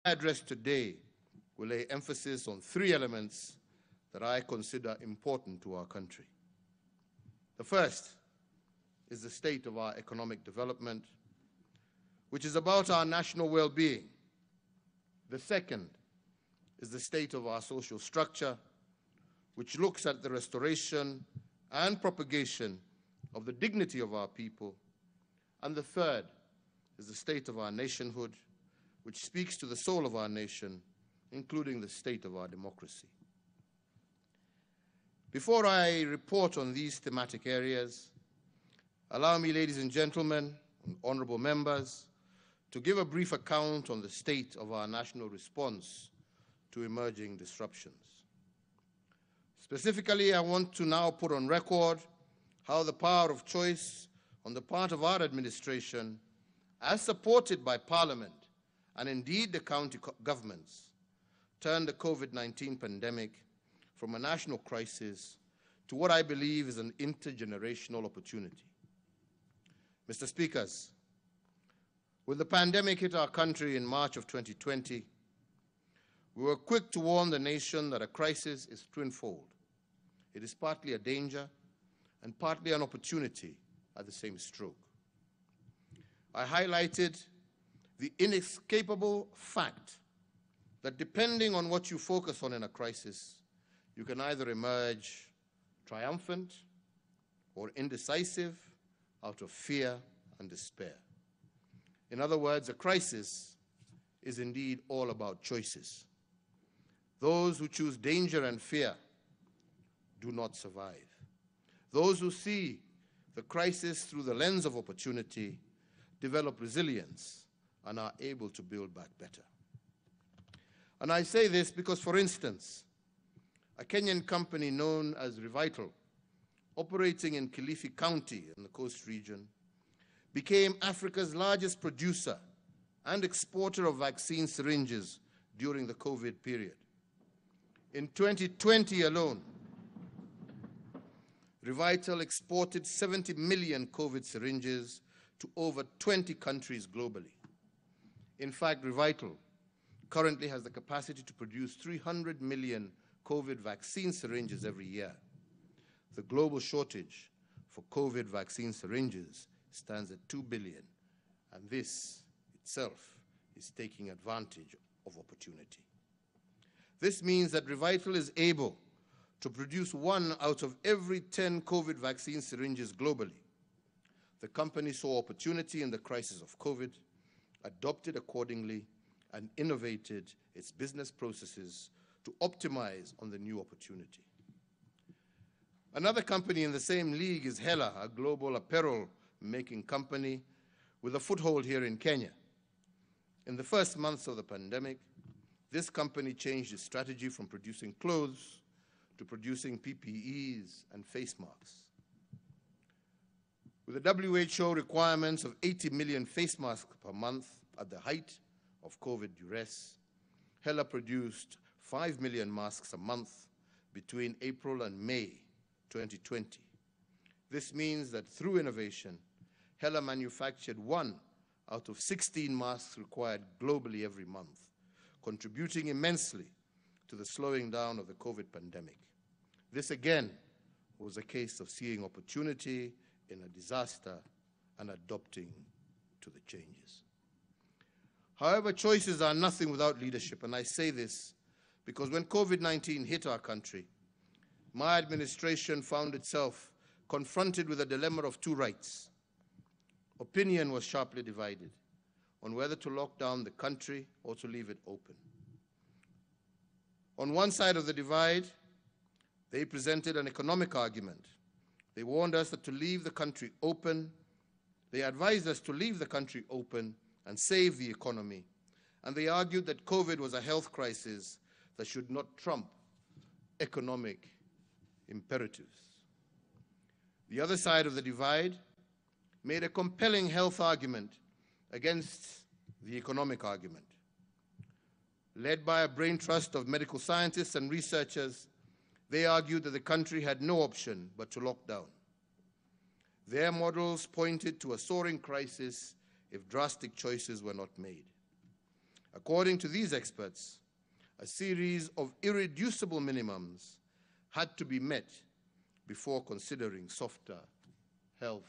address today will lay emphasis on three elements that I consider important to our country. The first is the state of our economic development, which is about our national well-being. The second is the state of our social structure, which looks at the restoration and propagation of the dignity of our people. And the third is the state of our nationhood, which speaks to the soul of our nation, including the state of our democracy. Before I report on these thematic areas, allow me, ladies and gentlemen, and honorable members, to give a brief account on the state of our national response to emerging disruptions. Specifically, I want to now put on record how the power of choice on the part of our administration, as supported by Parliament and indeed the county governments, turned the COVID-19 pandemic from a national crisis to what I believe is an intergenerational opportunity. Mr. Speakers, when the pandemic hit our country in March of 2020, we were quick to warn the nation that a crisis is twinfold. It is partly a danger and partly an opportunity at the same stroke. I highlighted the inescapable fact that depending on what you focus on in a crisis, you can either emerge triumphant or indecisive out of fear and despair. In other words, a crisis is indeed all about choices. Those who choose danger and fear do not survive. Those who see the crisis through the lens of opportunity develop resilience and are able to build back better. And I say this because, for instance, a Kenyan company known as Revital, operating in Kilifi County in the Coast region, became Africa's largest producer and exporter of vaccine syringes during the COVID period. In 2020 alone, Revital exported 70 million COVID syringes to over 20 countries globally. In fact, Revital currently has the capacity to produce 300 million COVID vaccine syringes every year. The global shortage for COVID vaccine syringes stands at 2 billion, and this itself is taking advantage of opportunity. This means that Revital is able to produce 1 out of every 10 COVID vaccine syringes globally. The company saw opportunity in the crisis of COVID, adopted accordingly, and innovated its business processes to optimize on the new opportunity. Another company in the same league is Hela, a global apparel-making company with a foothold here in Kenya. In the first months of the pandemic, this company changed its strategy from producing clothes to producing PPEs and face masks. With the WHO requirements of 80 million face masks per month at the height of COVID duress, Hela produced 5 million masks a month between April and May 2020. This means that through innovation, Hela manufactured 1 out of 16 masks required globally every month, contributing immensely to the slowing down of the COVID pandemic. This again was a case of seeing opportunity in a disaster and adopting to the changes. However, choices are nothing without leadership, and I say this because when COVID-19 hit our country, my administration found itself confronted with a dilemma of two rights. Opinion was sharply divided on whether to lock down the country or to leave it open. On one side of the divide, they presented an economic argument. They warned us that to leave the country open, they advised us to leave the country open and save the economy. And they argued that COVID was a health crisis that should not trump economic imperatives. The other side of the divide made a compelling health argument against the economic argument. Led by a brain trust of medical scientists and researchers, they argued that the country had no option but to lock down. Their models pointed to a soaring crisis if drastic choices were not made. According to these experts, a series of irreducible minimums had to be met before considering softer health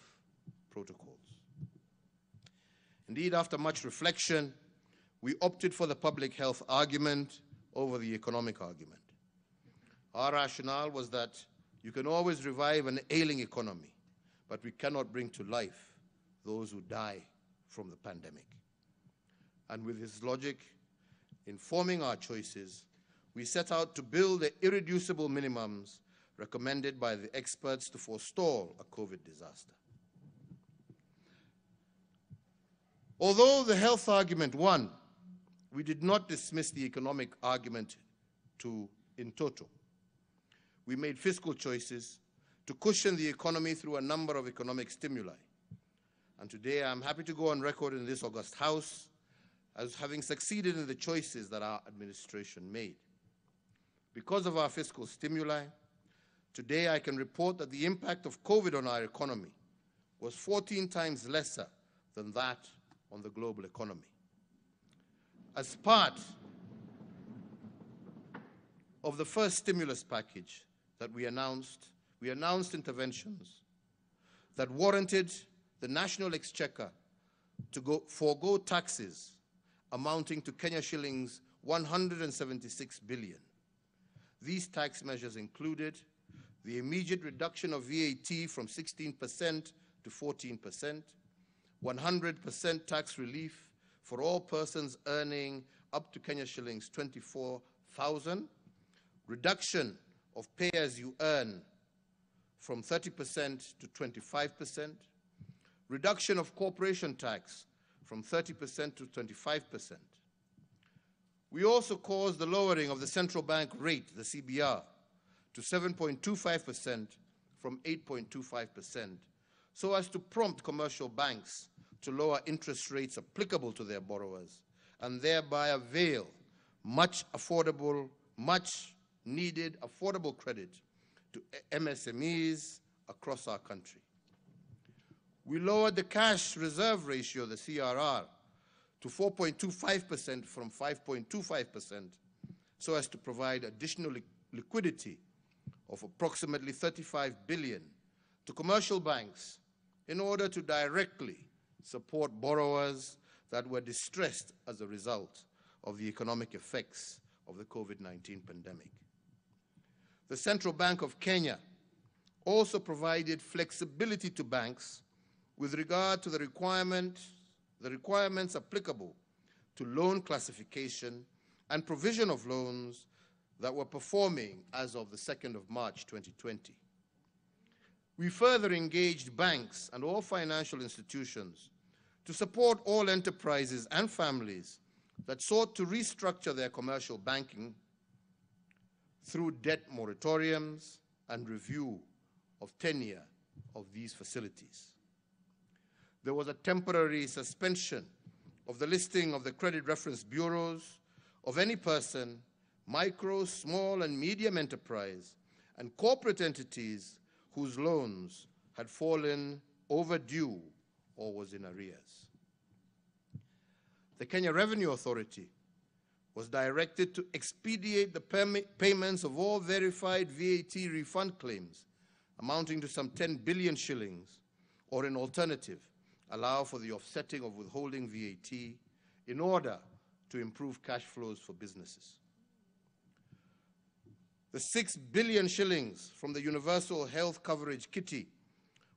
protocols. Indeed, after much reflection, we opted for the public health argument over the economic argument. Our rationale was that you can always revive an ailing economy, but we cannot bring to life those who die from the pandemic. And with this logic informing our choices, we set out to build the irreducible minimums recommended by the experts to forestall a COVID disaster. Although the health argument won, we did not dismiss the economic argument in toto. We made fiscal choices to cushion the economy through a number of economic stimuli. And today I'm happy to go on record in this august House as having succeeded in the choices that our administration made. Because of our fiscal stimuli, today I can report that the impact of COVID on our economy was 14 times lesser than that on the global economy. As part of the first stimulus package that we announced interventions that warranted the national exchequer to forego taxes amounting to Kenya shillings 176 billion. These tax measures included the immediate reduction of VAT from 16% to 14%, 100% tax relief for all persons earning up to Kenya shillings 24,000, reduction of pay as you earn from 30% to 25%, reduction of corporation tax from 30% to 25%. We also caused the lowering of the central bank rate, the CBR, to 7.25% from 8.25%, so as to prompt commercial banks to lower interest rates applicable to their borrowers and thereby avail much needed affordable credit to MSMEs across our country. We lowered the cash reserve ratio, the CRR, to 4.25% from 5.25%, so as to provide additional liquidity of approximately 35 billion to commercial banks in order to directly support borrowers that were distressed as a result of the economic effects of the COVID-19 pandemic. The Central Bank of Kenya also provided flexibility to banks with regard to the requirements applicable to loan classification and provision of loans that were performing as of the 2nd of March 2020. We further engaged banks and all financial institutions to support all enterprises and families that sought to restructure their commercial banking through debt moratoriums and review of tenure of these facilities. There was a temporary suspension of the listing of the credit reference bureaus of any person, micro, small, and medium enterprise, and corporate entities whose loans had fallen overdue or was in arrears. The Kenya Revenue Authority was directed to expedite the payments of all verified VAT refund claims amounting to some 10 billion shillings, or in alternative, allow for the offsetting of withholding VAT in order to improve cash flows for businesses. The 6 billion shillings from the Universal Health Coverage Kitty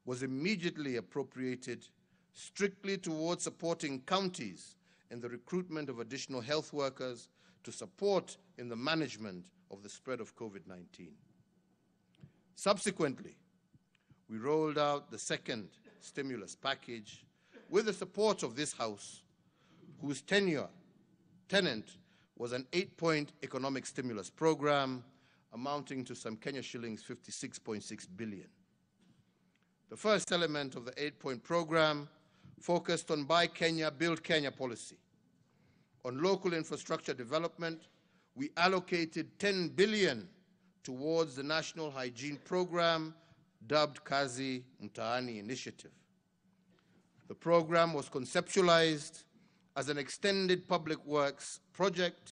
was immediately appropriated strictly towards supporting counties in the recruitment of additional health workers to support in the management of the spread of COVID-19. Subsequently, we rolled out the second stimulus package with the support of this House, whose tenant was an 8-point economic stimulus program amounting to some Kenya shillings 56.6 billion. The first element of the 8-point program focused on Buy Kenya, Build Kenya policy. On local infrastructure development, we allocated 10 billion towards the National Hygiene Program, dubbed Kazi Mtaani Initiative. The program was conceptualized as an extended public works project